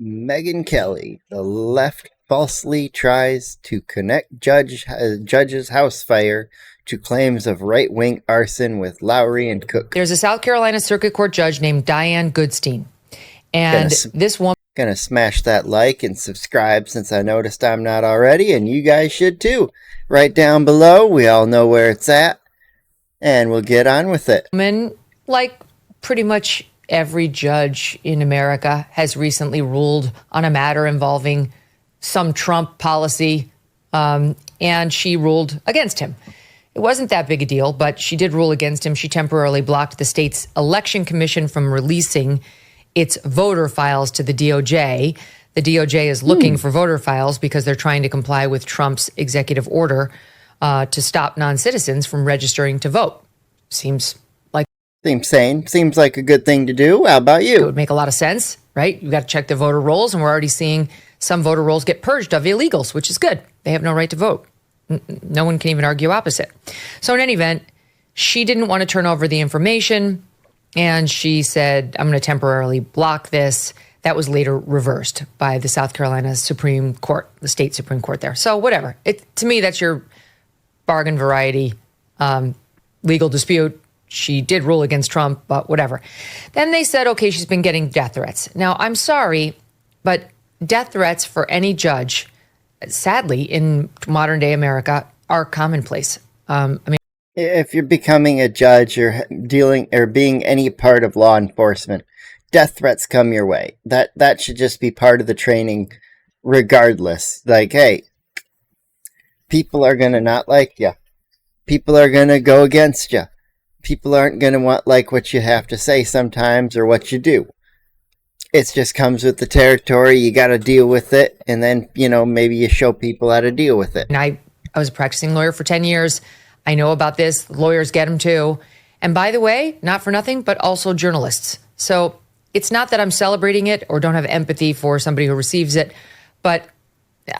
Megyn Kelly, the left falsely tries to connect judge's house fire to claims of right-wing arson with Lowry and Cook. There's a South Carolina Circuit Court judge named Diane Goodstein. And this woman... Gonna smash that like and subscribe since I noticed I'm not already, and you guys should too. Right down below, we all know where it's at, and we'll get on with it. Like pretty much every judge in America has recently ruled on a matter involving some Trump policy, and she ruled against him. It wasn't that big a deal, but she did rule against him. She temporarily blocked the state's election commission from releasing its voter files to the DOJ. The DOJ is looking for voter files because they're trying to comply with Trump's executive order to stop non-citizens from registering to vote. Seems sane. Seems like a good thing to do. How about you? It would make a lot of sense, right? You got to check the voter rolls, and we're already seeing some voter rolls get purged of illegals, which is good. They have no right to vote. No one can even argue opposite. So in any event, she didn't want to turn over the information, and she said, I'm going to temporarily block this. That was later reversed by the South Carolina Supreme Court, the state Supreme Court there. So whatever. To me, that's your bargain variety legal dispute. She did rule against Trump, but whatever. Then they said, okay, she's been getting death threats. Now, I'm sorry, but death threats for any judge, sadly, in modern day America, are commonplace. If you're becoming a judge or dealing or being any part of law enforcement, death threats come your way. That should just be part of the training regardless. Like, hey, people are going to not like you. People are going to go against you. People aren't going to like what you have to say sometimes or what you do. It just comes with the territory. You got to deal with it. And then, maybe you show people how to deal with it. And I was a practicing lawyer for 10 years. I know about this. Lawyers get them too. And by the way, not for nothing, but also journalists. So it's not that I'm celebrating it or don't have empathy for somebody who receives it, but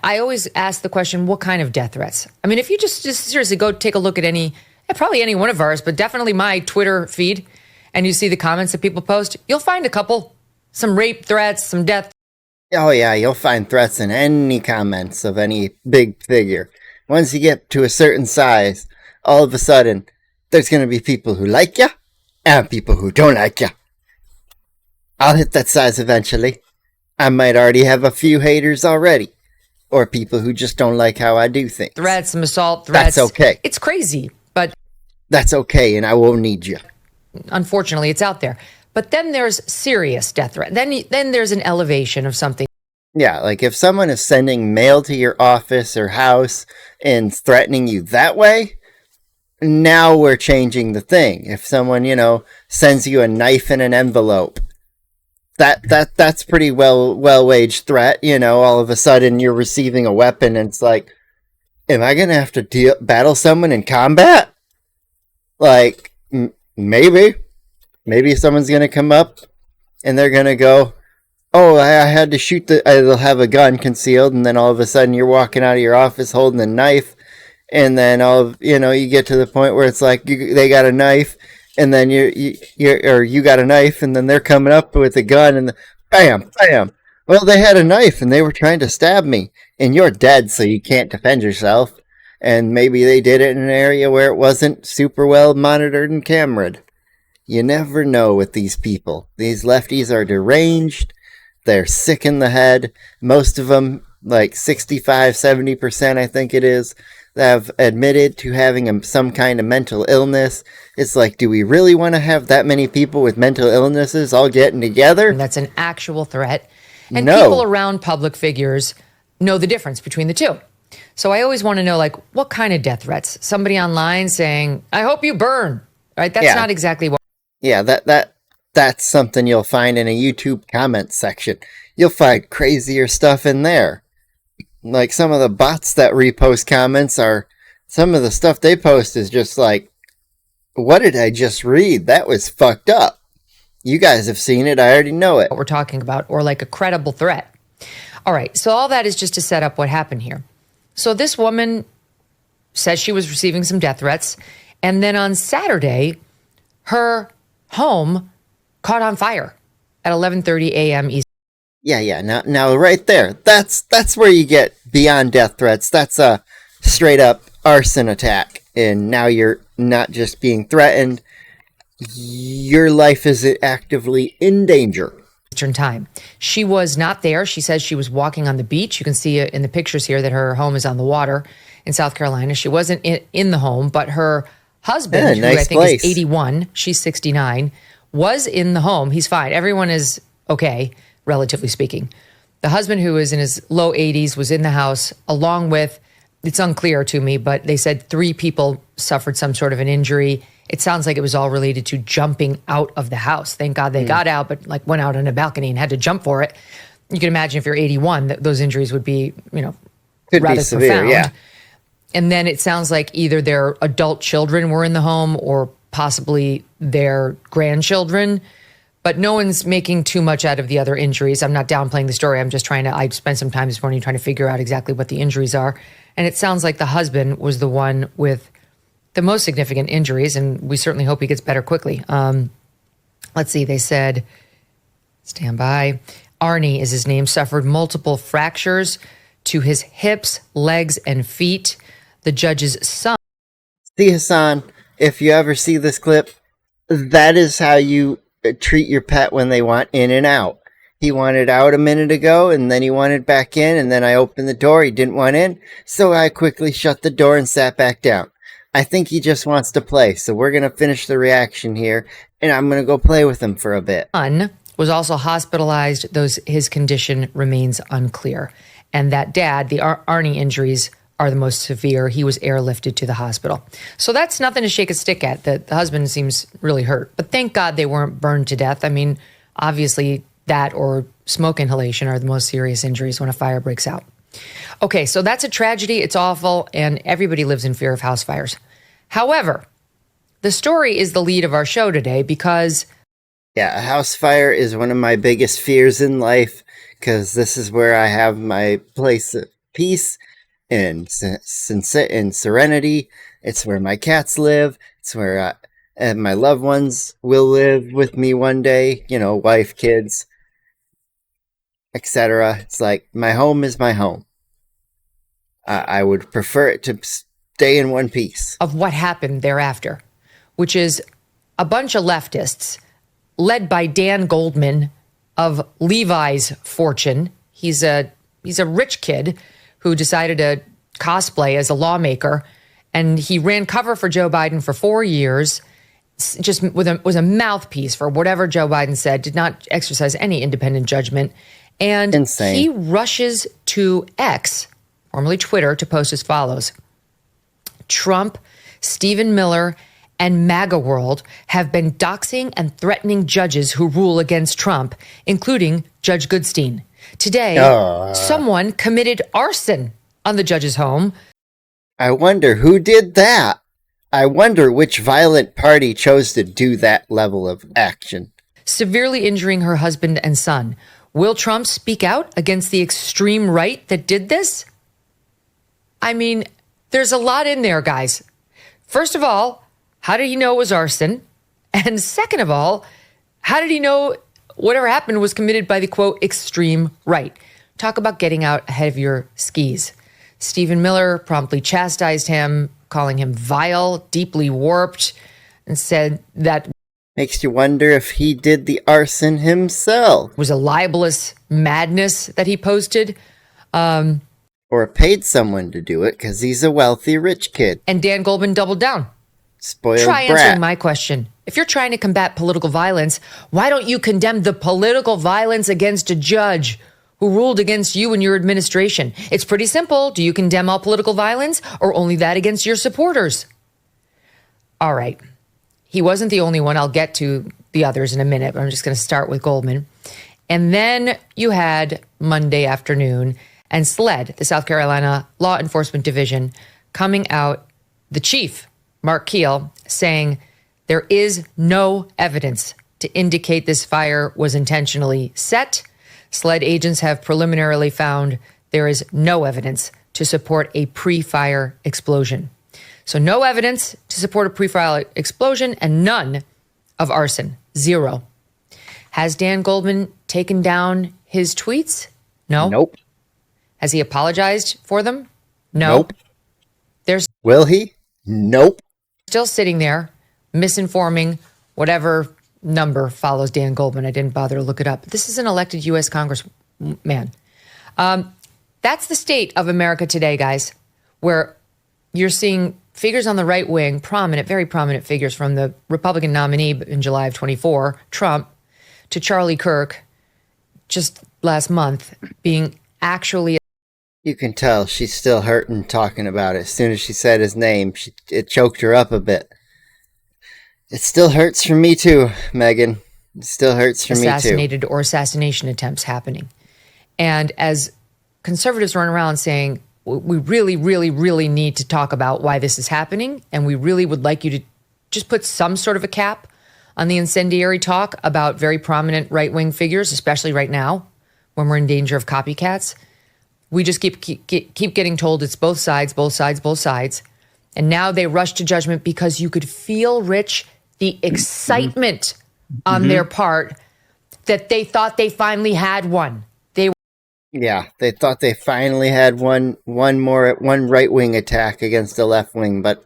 I always ask the question, what kind of death threats? I mean, if you just seriously go take a look at probably any one of ours, but definitely my Twitter feed, and you see the comments that people post, you'll find a couple, some rape threats, some death. Oh yeah, you'll find threats in any comments of any big figure. Once you get to a certain size, all of a sudden, there's going to be people who like you and people who don't like you. I'll hit that size eventually. I might already have a few haters already. Or people who just don't like how I do things. Threats, some assault threats. That's okay. It's crazy, but... That's okay, and I won't need you. Unfortunately, it's out there. But then there's serious death threat. Then there's an elevation of something. Yeah, like if someone is sending mail to your office or house and threatening you that way, now we're changing the thing. If someone, sends you a knife in an envelope, that's pretty well-waged threat. All of a sudden you're receiving a weapon and it's like, am I going to have to battle someone in combat? Like, maybe someone's going to come up and they're going to go, oh, I had to shoot they'll have a gun concealed. And then all of a sudden you're walking out of your office holding a knife. And then you get to the point where it's like they got a knife. And then you got a knife, and then they're coming up with a gun, and bam, bam. Well, they had a knife, and they were trying to stab me, and you're dead, so you can't defend yourself. And maybe they did it in an area where it wasn't super well monitored and cameraed. You never know with these people. These lefties are deranged. They're sick in the head. Most of them, like 65-70%, I think it is, have admitted to having some kind of mental illness. It's like, do we really want to have that many people with mental illnesses all getting together? And that's an actual threat. And people around public figures know the difference between the two. So I always want to know, like, what kind of death threats? Somebody online saying, I hope you burn, right? That's not exactly what. Yeah, that's something you'll find in a YouTube comment section. You'll find crazier stuff in there. Like some of the bots that repost comments some of the stuff they post is just like, what did I just read? That was fucked up. You guys have seen it. I already know it. What we're talking about, or like a credible threat. All right. So all that is just to set up what happened here. So this woman says she was receiving some death threats. And then on Saturday, her home caught on fire at 11:30 a.m. Eastern. Yeah. Now, right there, that's where you get beyond death threats. That's a straight up arson attack, and now you're not just being threatened; your life is actively in danger. Eastern time. She was not there. She says she was walking on the beach. You can see in the pictures here that her home is on the water in South Carolina. She wasn't in the home, but her husband, who I think is 81, she's 69, was in the home. He's fine. Everyone is okay, relatively speaking. The husband, who is in his low 80s, was in the house along with, it's unclear to me, but they said 3 people suffered some sort of an injury. It sounds like it was all related to jumping out of the house. Thank God they got out, but like went out on a balcony and had to jump for it. You can imagine if you're 81, those injuries would be, Could rather be severe, profound. yeah. And then it sounds like either their adult children were in the home or possibly their grandchildren, but no one's making too much out of the other injuries. I'm not downplaying the story. I'm just I spent some time this morning trying to figure out exactly what the injuries are. And it sounds like the husband was the one with the most significant injuries, and we certainly hope he gets better quickly. Let's see, they said, stand by. Arnie is his name, suffered multiple fractures to his hips, legs, and feet. The judge's son. See, Hassan, if you ever see this clip, that is how you treat your pet when they want in and out. He wanted out a minute ago, and then he wanted back in, and then I opened the door. He didn't want in, so I quickly shut the door and sat back down. I think he just wants to play, so we're going to finish the reaction here, and I'm going to go play with him for a bit. Son was also hospitalized, though his condition remains unclear. And that dad, the Arnie injuries are the most severe. He was airlifted to the hospital. So that's nothing to shake a stick at. The husband seems really hurt. But thank God they weren't burned to death. I mean, obviously that or smoke inhalation are the most serious injuries when a fire breaks out. Okay, so that's a tragedy. It's awful, and everybody lives in fear of house fires. However, the story is the lead of our show today because... Yeah, a house fire is one of my biggest fears in life because this is where I have my place of peace and serenity. It's where my cats live. It's where my loved ones will live with me one day. Wife, kids, etc. It's like my home is my home. I would prefer it to stay in one piece. Of what happened thereafter, which is a bunch of leftists led by Dan Goldman of Levi's fortune. He's a rich kid who decided to cosplay as a lawmaker, and he ran cover for Joe Biden for 4 years, just was a mouthpiece for whatever Joe Biden said, did not exercise any independent judgment. And Insane. He rushes to X, formerly Twitter, to post as follows. Trump, Stephen Miller, and MAGA World have been doxing and threatening judges who rule against Trump, including Judge Goodstein. Today, someone committed arson on the judge's home. I wonder who did that. I wonder which violent party chose to do that level of action. Severely injuring her husband and son. Will Trump speak out against the extreme right that did this? I mean, there's a lot in there, guys. First of all, how did he know it was arson? And second of all, how did he know whatever happened was committed by the, quote, extreme right? Talk about getting out ahead of your skis. Stephen Miller promptly chastised him, calling him vile, deeply warped, and said that makes you wonder if he did the arson himself. Was a libelous madness that he posted. Or paid someone to do it because he's a wealthy rich kid. And Dan Goldman doubled down. Spoiled Try brat. answering my question. If you're trying to combat political violence, why don't you condemn the political violence against a judge who ruled against you and your administration? It's pretty simple. Do you condemn all political violence or only that against your supporters? All right. He wasn't the only one. I'll get to the others in a minute, but I'm just going to start with Goldman. And then you had Monday afternoon and SLED, the South Carolina Law Enforcement Division, coming out, the chief, Mark Keel, saying there is no evidence to indicate this fire was intentionally set. SLED agents have preliminarily found there is no evidence to support a pre-fire explosion. So no evidence to support a pre-fire explosion and none of arson. Zero. Has Dan Goldman taken down his tweets? No. Nope. Has he apologized for them? No. Nope. There's Will he? Nope. still sitting there misinforming whatever number follows Dan Goldman. I didn't bother to look it up. This is an elected U.S. congressman. That's the state of America today, guys, where you're seeing figures on the right wing, very prominent figures from the Republican nominee in July of 24, Trump, to Charlie Kirk just last month being actually. You can tell she's still hurting talking about it. As soon as she said his name, it choked her up a bit. It still hurts for me too, Megan. It still hurts for me too. Assassinated or assassination attempts happening. And as conservatives run around saying, we really, really, really need to talk about why this is happening, and we really would like you to just put some sort of a cap on the incendiary talk about very prominent right-wing figures, especially right now when we're in danger of copycats. We just keep getting told it's both sides, both sides, both sides. And now they rush to judgment because you could feel, Rich, the excitement on their part that they thought they finally had one. Yeah, they thought they finally had one right-wing attack against a left wing, but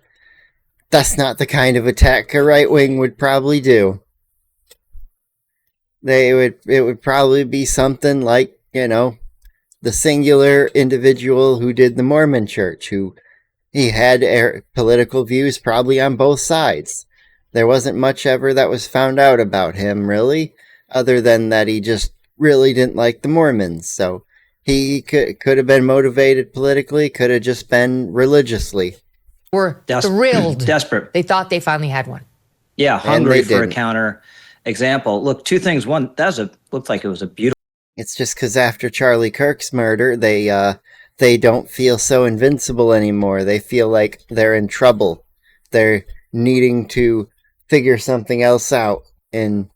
that's not the kind of attack a right wing would probably do. It would probably be something like, the singular individual who did the Mormon Church, who he had political views probably on both sides. There wasn't much ever that was found out about him, really, other than that he just really didn't like the Mormons. So he could have been motivated politically, could have just been religiously. Were thrilled. Desperate. They thought they finally had one. Yeah, hungry for a counter example. Look, two things. One, looked like it was a beautiful. It's just because after Charlie Kirk's murder, they don't feel so invincible anymore. They feel like they're in trouble. They're needing to figure something else out and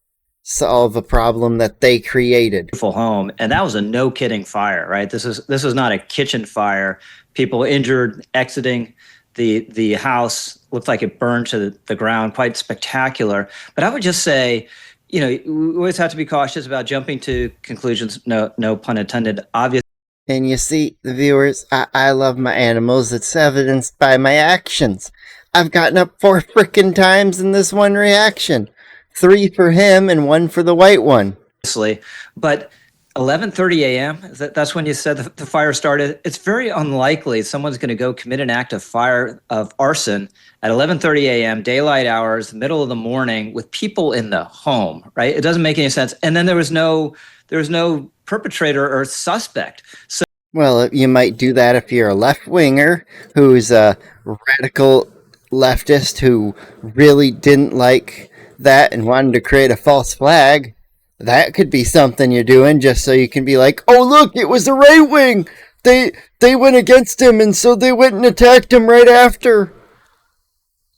solve a problem that they created. Home, and that was a no kidding fire, right? This is not a kitchen fire. People injured, exiting the house. Looked like it burned to the ground. Quite spectacular. But I would just say, we always have to be cautious about jumping to conclusions. No pun intended. Obviously. And you see, the viewers, I love my animals. It's evidenced by my actions. I've gotten up 4 frickin' times in this one reaction. 3 for him and 1 for the white one. But 11:30 a.m., that's when you said the fire started. It's very unlikely someone's going to go commit an act of arson at 11:30 a.m., daylight hours, middle of the morning, with people in the home, right? It doesn't make any sense. And then there was no perpetrator or suspect. So, well, you might do that if you're a left-winger who's a radical leftist who really didn't like that and wanted to create a false flag. That could be something you're doing just so you can be like, oh, look, it was the right wing. They went against him, and so they went and attacked him right after.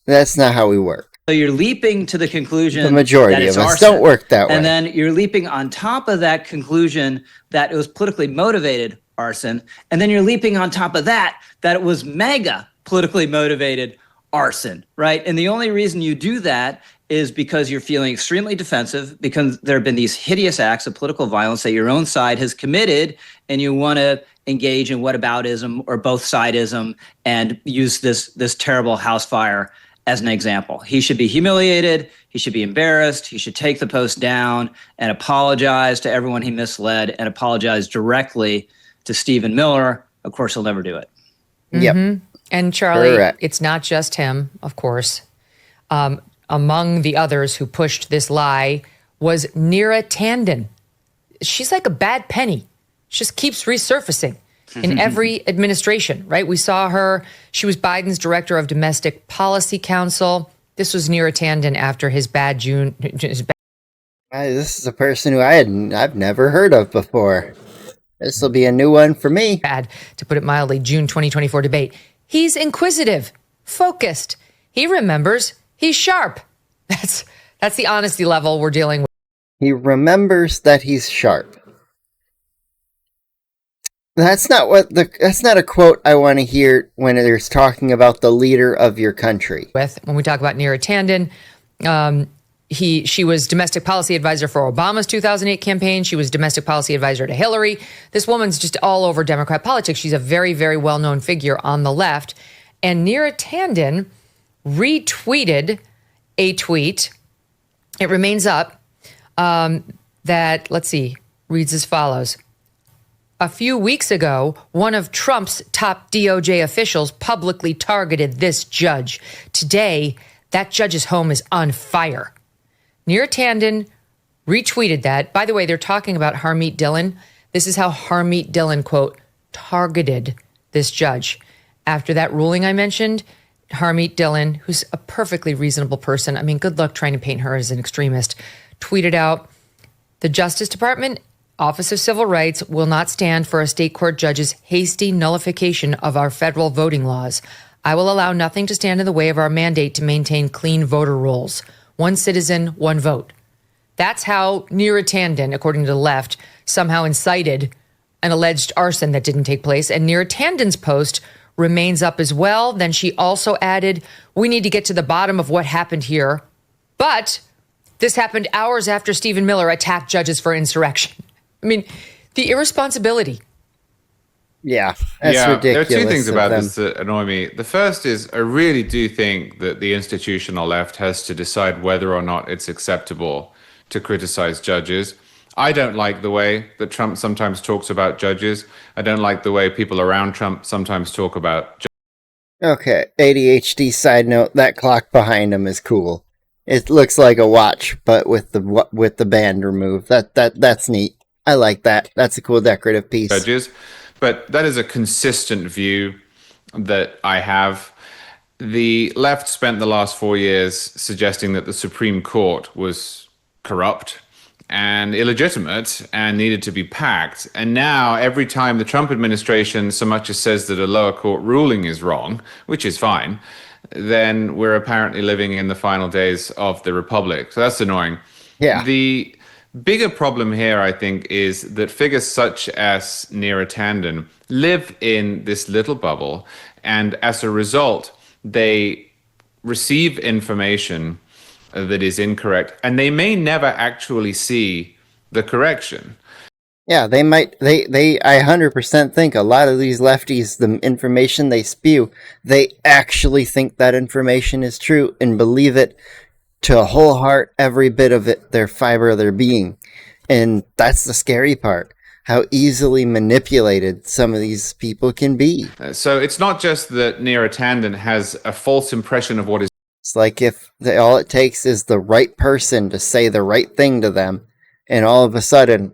That's not how we work. So you're leaping to the conclusion the majority that it's of us arson, don't work that way. And then you're leaping on top of that conclusion that it was politically motivated arson. And then you're leaping on top of that it was mega politically motivated arson, right? And the only reason you do that is because you're feeling extremely defensive, because there have been these hideous acts of political violence that your own side has committed, and you want to engage in whataboutism or both sidism and use this terrible house fire as an example. He should be humiliated. He should be embarrassed. He should take the post down and apologize to everyone he misled and apologize directly to Stephen Miller. Of course, he'll never do it. Yep. And Charlie, Correct. It's not just him, of course. Among the others who pushed this lie was Neera Tanden. She's like a bad penny. She just keeps resurfacing in every administration, right? We saw her. She was Biden's director of domestic policy council. This was Neera Tanden after his bad June. This is a person who I've never heard of before. This will be a new one for me. Bad, to put it mildly, June 2024 debate. He's inquisitive, focused. He remembers. He's sharp. That's the honesty level we're dealing with. He remembers that he's sharp. That's not a quote I want to hear when there's talking about the leader of your country. When we talk about Neera Tanden, She was domestic policy advisor for Obama's 2008 campaign. She was domestic policy advisor to Hillary. This woman's just all over Democrat politics. She's a very, very well-known figure on the left. And Neera Tanden retweeted a tweet. It remains up that, let's see, reads as follows. A few weeks ago, one of Trump's top DOJ officials publicly targeted this judge. Today, that judge's home is on fire. Neera Tanden retweeted that. By the way, they're talking about Harmeet Dillon. This is how Harmeet Dillon, quote, targeted this judge. After that ruling I mentioned, Harmeet Dillon, who's a perfectly reasonable person, I mean, good luck trying to paint her as an extremist, tweeted out, the Justice Department, Office of Civil Rights, will not stand for a state court judge's hasty nullification of our federal voting laws. I will allow nothing to stand in the way of our mandate to maintain clean voter rolls. One citizen, one vote. That's how Neera Tanden, according to the left, somehow incited an alleged arson that didn't take place. And Neera Tanden's post remains up as well. Then she also added, we need to get to the bottom of what happened here. But this happened hours after Stephen Miller attacked judges for insurrection. I mean, the irresponsibility. Yeah, that's ridiculous. There are two things about this that annoy me. The first is I really do think that the institutional left has to decide whether or not it's acceptable to criticize judges. I don't like the way that Trump sometimes talks about judges. I don't like the way people around Trump sometimes talk about judges. Okay, ADHD side note, that clock behind him is cool. It looks like a watch, but with the band removed. That's neat. I like that. That's a cool decorative piece. Judges. But that is a consistent view that I have. The left spent the last 4 years suggesting that the Supreme Court was corrupt and illegitimate and needed to be packed. And now every time the Trump administration so much as says that a lower court ruling is wrong, which is fine, then we're apparently living in the final days of the Republic. So that's annoying. Yeah. The bigger problem here, I think, is that figures such as Neera Tanden live in this little bubble, and as a result, they receive information that is incorrect, and they may never actually see the correction. Yeah, they might. I 100% think a lot of these lefties, the information they spew, they actually think that information is true and believe it to a whole heart, every bit of it, their fiber of their being. And that's the scary part, how easily manipulated some of these people can be. So it's not just that Neera Tanden has a false impression of what is. It's like if all it takes is the right person to say the right thing to them, and all of a sudden,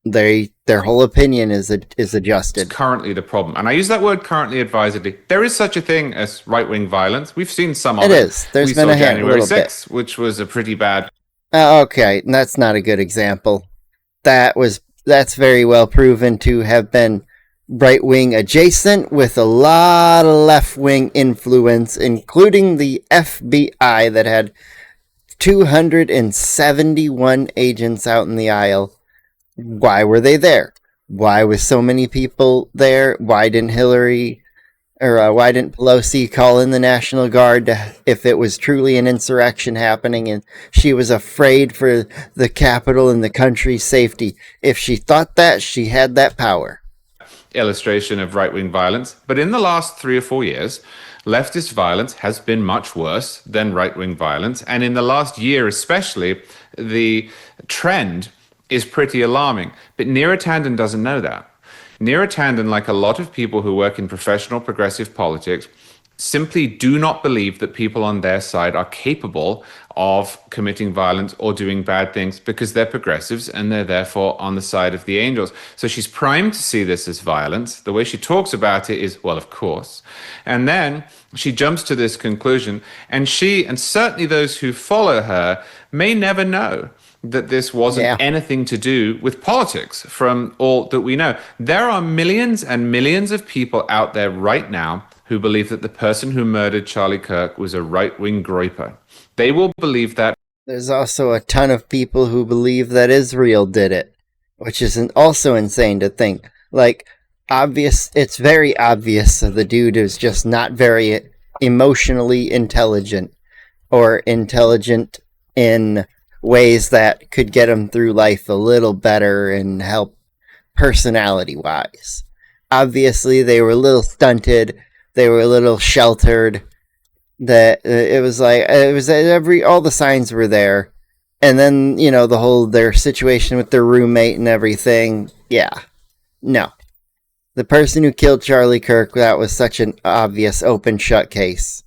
their whole opinion is adjusted. It's currently the problem. And I use that word currently advisedly. There is such a thing as right-wing violence. We've seen some of it. It is. There's been a January little 6th, which was a pretty bad. Okay, that's not a good example. That's very well proven to have been right-wing adjacent with a lot of left-wing influence, including the FBI that had 271 agents out in the aisle. Why were they there? Why was so many people there? Why didn't why didn't Pelosi call in the National Guard if it was truly an insurrection happening and she was afraid for the Capitol and the country's safety? If she thought that, she had that power. Illustration of right-wing violence. But in the last 3 or 4 years, leftist violence has been much worse than right-wing violence. And in the last year especially, the trend is pretty alarming. But Neera Tanden doesn't know that. Neera Tanden, like a lot of people who work in professional progressive politics, simply do not believe that people on their side are capable of committing violence or doing bad things because they're progressives and they're therefore on the side of the angels. So she's primed to see this as violence. The way she talks about it is, well, of course. And then she jumps to this conclusion, and she, and certainly those who follow her, may never know that this wasn't anything to do with politics from all that we know. There are millions and millions of people out there right now who believe that the person who murdered Charlie Kirk was a right-wing groyper. They will believe that. There's also a ton of people who believe that Israel did it, which is also insane to think. Like, it's very obvious that the dude is just not very emotionally intelligent or intelligent in ways that could get them through life a little better and help personality-wise. Obviously, they were a little stunted. They were a little sheltered. That it was all the signs were there, and then their situation with their roommate and everything. Yeah, no, the person who killed Charlie Kirk, that was such an obvious open shut case.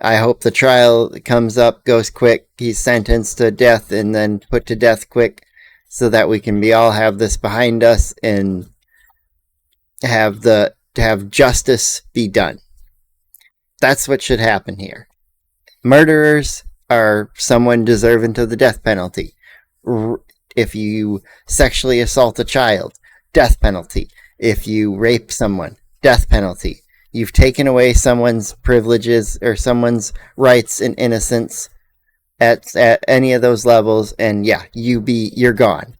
I hope the trial comes up, goes quick. He's sentenced to death and then put to death quick, so that we can all have this behind us and have justice be done. That's what should happen here. Murderers are someone deserving to the death penalty. If you sexually assault a child, death penalty. If you rape someone, death penalty. You've taken away someone's privileges or someone's rights and innocence at any of those levels, and yeah, you're gone.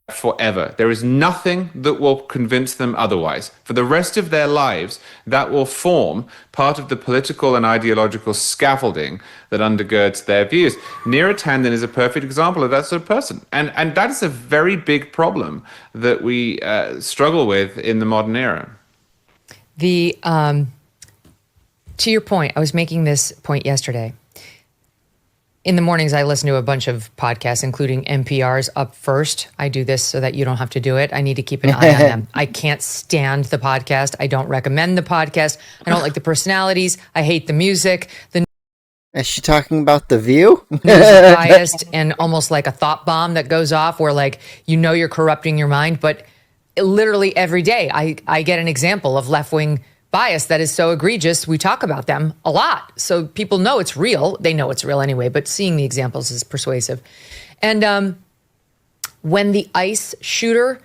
Forever. There is nothing that will convince them otherwise. For the rest of their lives, that will form part of the political and ideological scaffolding that undergirds their views. Neera Tanden is a perfect example of that sort of person. And that is a very big problem that we struggle with in the modern era. To your point, I was making this point yesterday. In the mornings, I listen to a bunch of podcasts, including NPR's Up First. I do this so that you don't have to do it. I need to keep an eye on them. I can't stand the podcast. I don't recommend the podcast. I don't like the personalities. I hate the music. Is she talking about The View? News is biased and almost like a thought bomb that goes off where you're corrupting your mind. But literally every day, I get an example of left-wing bias that is so egregious. We talk about them a lot. So people know it's real. They know it's real anyway, but seeing the examples is persuasive. And when the ICE shooter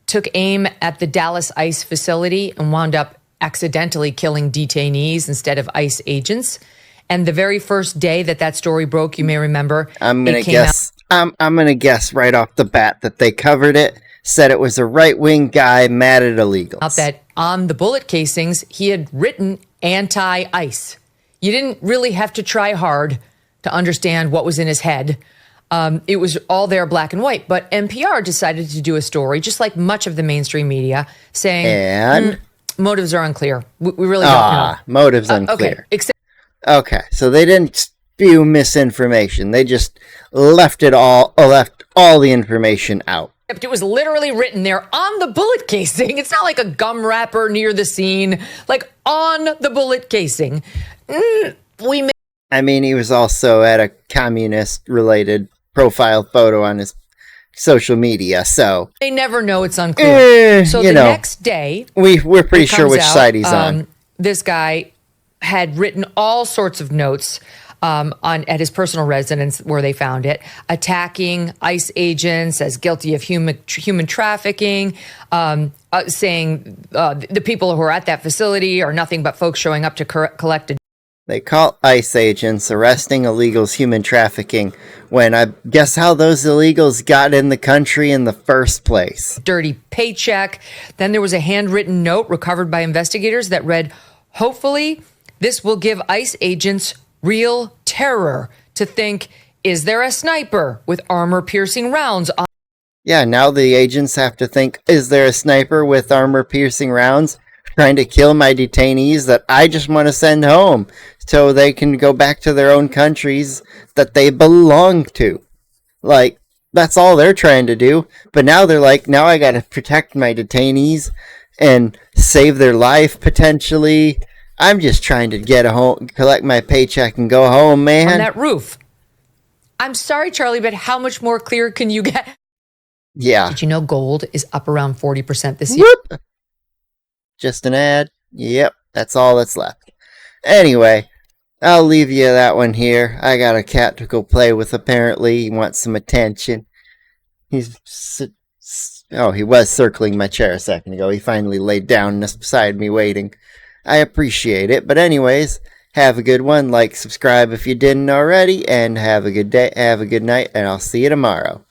took aim at the Dallas ICE facility and wound up accidentally killing detainees instead of ICE agents, and the very first day that story broke, you may remember, I'm going to guess right off the bat that they covered it, said it was a right-wing guy mad at illegals. Out that on the bullet casings, he had written anti-ICE. You didn't really have to try hard to understand what was in his head. It was all there, black and white. But NPR decided to do a story, just like much of the mainstream media, saying motives are unclear. We really don't know. Motives unclear. Okay. Okay, so they didn't spew misinformation. They just left all the information out. It was literally written there on the bullet casing. It's not like a gum wrapper near the scene, like on the bullet casing. He was also at a communist-related profile photo on his social media, so they never know. It's unclear. So the next day, we're pretty sure which side he's on. This guy had written all sorts of notes at his personal residence where they found it, attacking ICE agents as guilty of human trafficking, saying the people who are at that facility are nothing but folks showing up to collect a. They call ICE agents arresting illegals human trafficking, when I guess how those illegals got in the country in the first place. Dirty paycheck. Then there was a handwritten note recovered by investigators that read, "Hopefully, this will give ICE agents real terror to think, is there a sniper with armor-piercing rounds on?" Yeah, now the agents have to think, is there a sniper with armor-piercing rounds trying to kill my detainees that I just want to send home so they can go back to their own countries that they belong to? That's all they're trying to do. But now they're like, now I gotta protect my detainees and save their life, potentially. I'm just trying to get home, collect my paycheck, and go home, man. On that roof. I'm sorry, Charlie, but how much more clear can you get? Yeah. Did you know gold is up around 40% this year? Whoop. Just an ad. Yep, that's all that's left. Anyway, I'll leave you that one here. I got a cat to go play with, apparently. He wants some attention. He was circling my chair a second ago. He finally laid down beside me waiting. I appreciate it. But anyways, have a good one. Like, subscribe if you didn't already, and have a good day, have a good night, and I'll see you tomorrow.